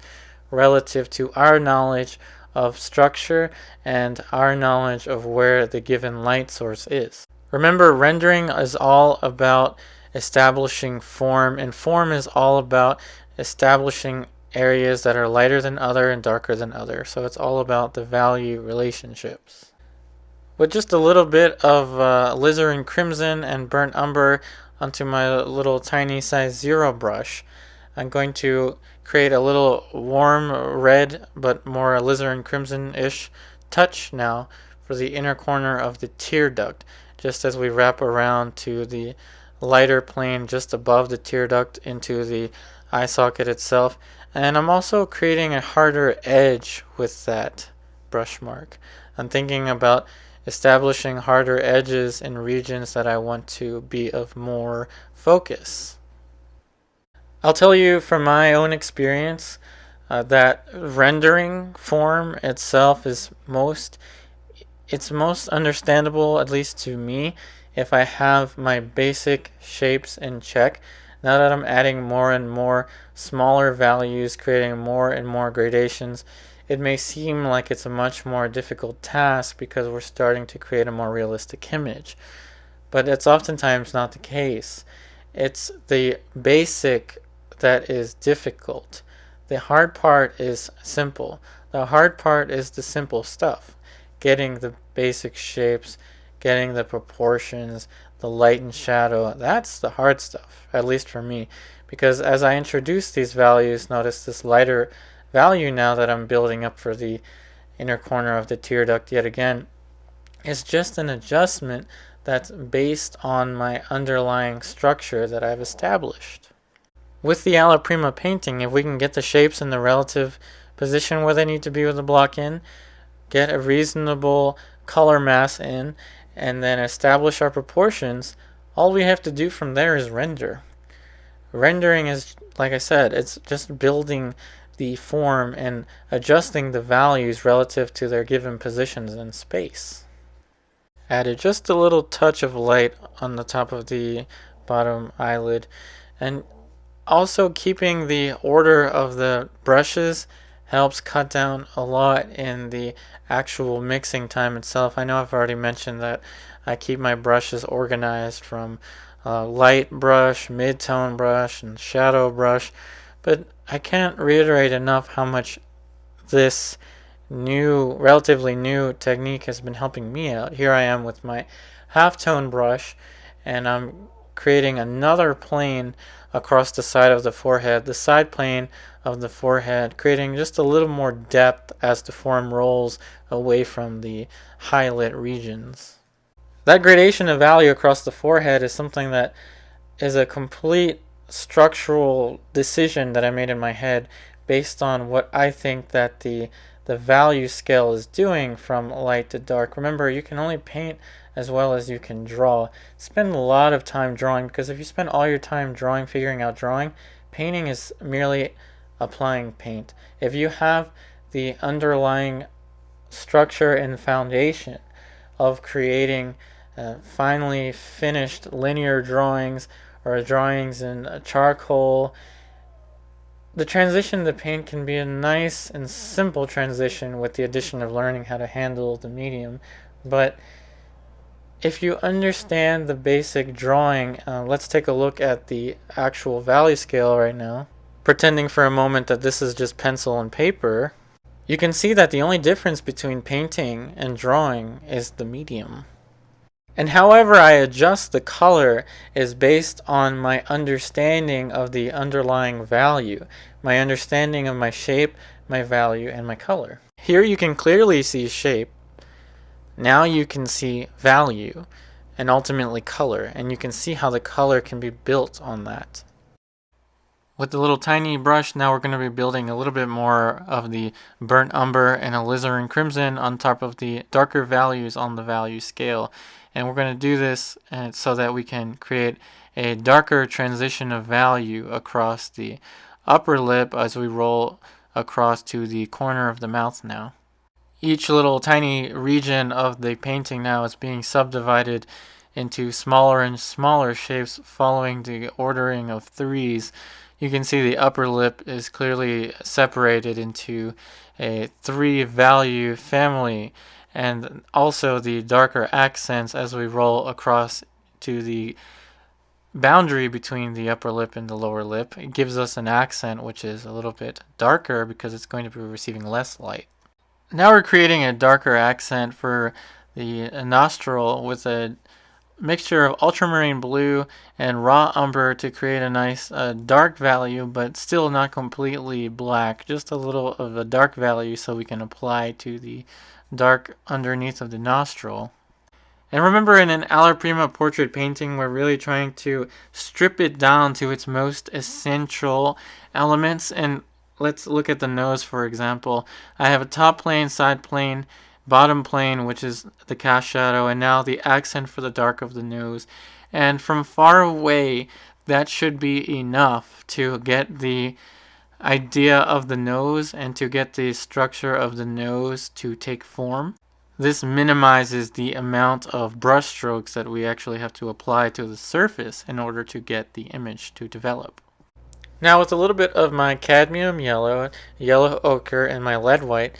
relative to our knowledge of structure and our knowledge of where the given light source is. Remember, rendering is all about establishing form, and form is all about establishing areas that are lighter than other and darker than other. So it's all about the value relationships. With just a little bit of alizarin crimson and burnt umber onto my little tiny size 0 brush, I'm going to create a little warm red but more alizarin crimson-ish touch now for the inner corner of the tear duct, just as we wrap around to the lighter plane just above the tear duct into the eye socket itself. And I'm also creating a harder edge with that brush mark. I'm thinking about establishing harder edges in regions that I want to be of more focus. I'll tell you from my own experience that rendering form itself is most understandable, at least to me, if I have my basic shapes in check. Now that I'm adding more and more smaller values, creating more and more gradations, it may seem like it's a much more difficult task because we're starting to create a more realistic image. But it's oftentimes not the case. It's the basic that is difficult. The hard part is simple. The hard part is the simple stuff. Getting the basic shapes, getting the proportions, the light and shadow, that's the hard stuff, at least for me. Because as I introduce these values, notice this lighter value now that I'm building up for the inner corner of the tear duct yet again is just an adjustment that's based on my underlying structure that I've established. With the Alla Prima painting, if we can get the shapes in the relative position where they need to be with the block in, get a reasonable color mass in, and then establish our proportions, all we have to do from there is render. Rendering is, like I said, it's just building the form and adjusting the values relative to their given positions in space. Added just a little touch of light on the top of the bottom eyelid, and also keeping the order of the brushes helps cut down a lot in the actual mixing time itself. I know I've already mentioned that I keep my brushes organized from light brush, mid-tone brush, and shadow brush, but I can't reiterate enough how much this relatively new technique has been helping me out. Here I am with my halftone brush, and I'm creating another plane across the side of the forehead, the side plane of the forehead, creating just a little more depth as the form rolls away from the highlight regions. That gradation of value across the forehead is something that is a complete structural decision that I made in my head based on what I think that the value scale is doing from light to dark. Remember, you can only paint as well as you can draw. Spend a lot of time drawing, because if you spend all your time drawing, figuring out drawing, painting is merely applying paint. If you have the underlying structure and foundation of creating finally finished linear drawings or drawings in charcoal, the transition to paint can be a nice and simple transition with the addition of learning how to handle the medium. But if you understand the basic drawing, let's take a look at the actual value scale right now. Pretending for a moment that this is just pencil and paper, you can see that the only difference between painting and drawing is the medium. And however I adjust the color is based on my understanding of the underlying value, my understanding of my shape, my value, and my color. Here you can clearly see shape. Now you can see value and ultimately color, and you can see how the color can be built on that. With the little tiny brush, now we're going to be building a little bit more of the burnt umber and alizarin crimson on top of the darker values on the value scale. And we're going to do this so that we can create a darker transition of value across the upper lip as we roll across to the corner of the mouth now. Each little tiny region of the painting now is being subdivided into smaller and smaller shapes following the ordering of threes. You can see the upper lip is clearly separated into a 3-value family, and also the darker accents as we roll across to the boundary between the upper lip and the lower lip. It gives us an accent which is a little bit darker because it's going to be receiving less light. Now we're creating a darker accent for the nostril with a mixture of ultramarine blue and raw umber to create a nice dark value, but still not completely black, just a little of a dark value so we can apply to the dark underneath of the nostril. And remember, in an Alla Prima portrait painting, we're really trying to strip it down to its most essential elements. And let's look at the nose, for example. I have a top plane, side plane, bottom plane, which is the cast shadow, and now the accent for the dark of the nose. And from far away, that should be enough to get the idea of the nose and to get the structure of the nose to take form. This minimizes the amount of brush strokes that we actually have to apply to the surface in order to get the image to develop. Now, with a little bit of my cadmium yellow, yellow ochre, and my lead white,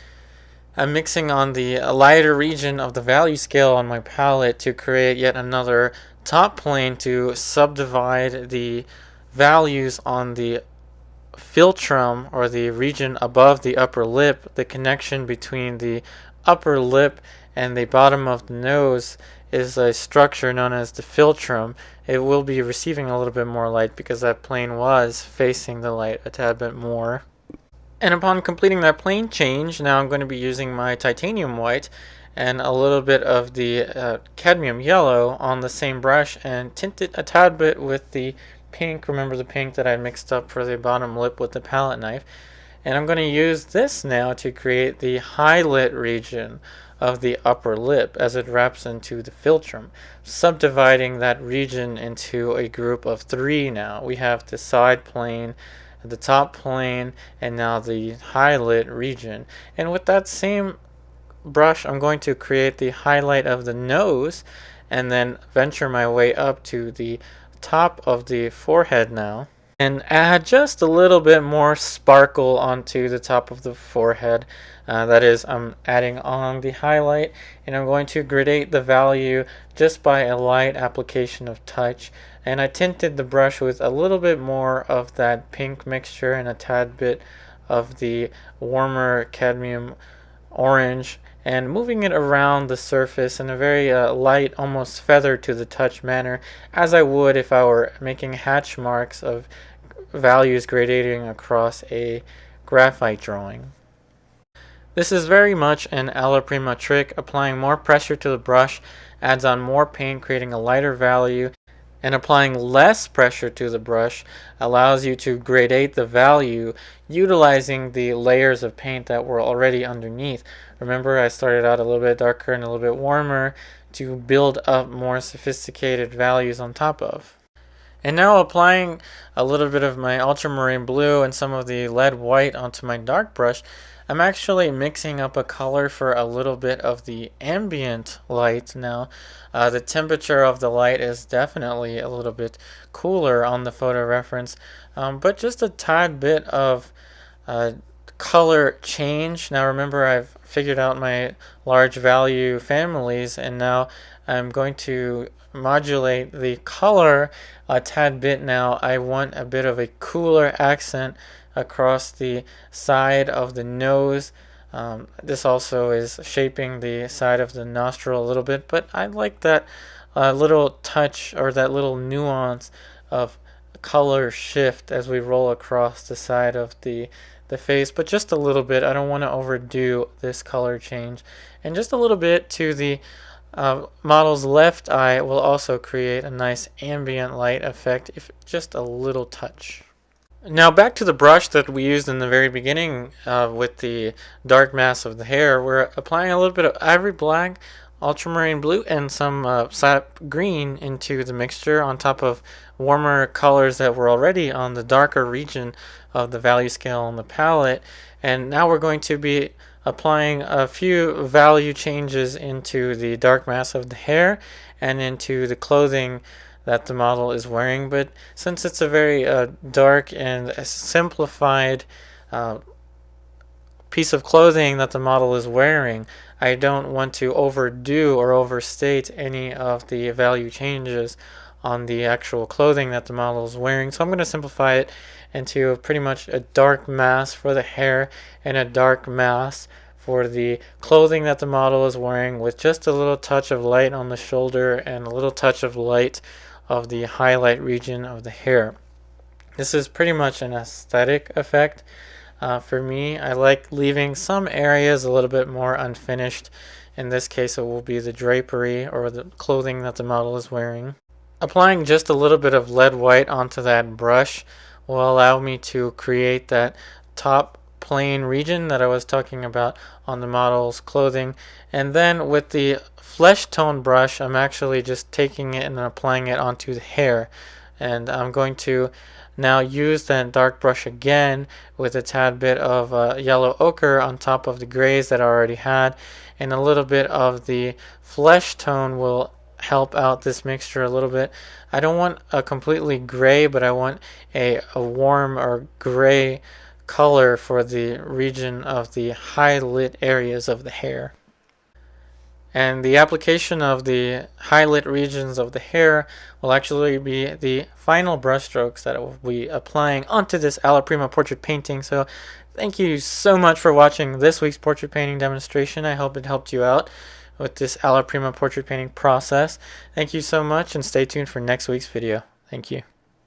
I'm mixing on the lighter region of the value scale on my palette to create yet another top plane to subdivide the values on the philtrum, or the region above the upper lip. The connection between the upper lip and the bottom of the nose is a structure known as the philtrum. It will be receiving a little bit more light because that plane was facing the light a tad bit more. And upon completing that plane change, now I'm going to be using my titanium white and a little bit of the cadmium yellow on the same brush and tint it a tad bit with the pink. Remember the pink that I mixed up for the bottom lip with the palette knife. And I'm going to use this now to create the highlight region of the upper lip as it wraps into the philtrum, subdividing that region into a group of 3 now. We have the side plane, the top plane, and now the highlight region. And with that same brush, I'm going to create the highlight of the nose and then venture my way up to the top of the forehead now, and add just a little bit more sparkle onto the top of the forehead. That is, I'm adding on the highlight, and I'm going to gradate the value just by a light application of touch. And I tinted the brush with a little bit more of that pink mixture and a tad bit of the warmer cadmium orange and moving it around the surface in a very light, almost feather to the touch manner, as I would if I were making hatch marks of values gradating across a graphite drawing. This is very much an Alla Prima trick. Applying more pressure to the brush adds on more paint, creating a lighter value, and applying less pressure to the brush allows you to gradate the value utilizing the layers of paint that were already underneath. Remember, I started out a little bit darker and a little bit warmer to build up more sophisticated values on top of. And now applying a little bit of my ultramarine blue and some of the lead white onto my dark brush, I'm actually mixing up a color for a little bit of the ambient light now. The temperature of the light is definitely a little bit cooler on the photo reference, but just a tad bit of color change. Now remember, I've figured out my large value families, and now I'm going to modulate the color a tad bit. Now I want a bit of a cooler accent across the side of the nose. This also is shaping the side of the nostril a little bit, but I like that little touch or that little nuance of color shift as we roll across the side of the face, but just a little bit. I don't want to overdo this color change. And just a little bit to the model's left eye will also create a nice ambient light effect, if just a little touch. Now back to the brush that we used in the very beginning with the dark mass of the hair. We're applying a little bit of ivory black, ultramarine blue, and some sap green into the mixture on top of warmer colors that were already on the darker region of the value scale on the palette. And now we're going to be applying a few value changes into the dark mass of the hair and into the clothing that the model is wearing. But since it's a very dark and simplified piece of clothing that the model is wearing, I don't want to overdo or overstate any of the value changes on the actual clothing that the model is wearing. So I'm going to simplify it into pretty much a dark mass for the hair and a dark mass for the clothing that the model is wearing, with just a little touch of light on the shoulder and a little touch of light of the highlight region of the hair. This is pretty much an aesthetic effect. For me, I like leaving some areas a little bit more unfinished. In this case, it will be the drapery or the clothing that the model is wearing. Applying just a little bit of lead white onto that brush will allow me to create that top plane region that I was talking about on the model's clothing. And then with the flesh tone brush, I'm actually just taking it and applying it onto the hair. And I'm going to now use that dark brush again with a tad bit of yellow ochre on top of the grays that I already had, and a little bit of the flesh tone will help out this mixture a little bit. I don't want a completely gray, but I want a warm or gray color for the region of the high lit areas of the hair. And the application of the highlight regions of the hair will actually be the final brush strokes that we'll be applying onto this Alla Prima portrait painting. So thank you so much for watching this week's portrait painting demonstration. I hope it helped you out with this Alla Prima portrait painting process. Thank you so much, and stay tuned for next week's video. Thank you.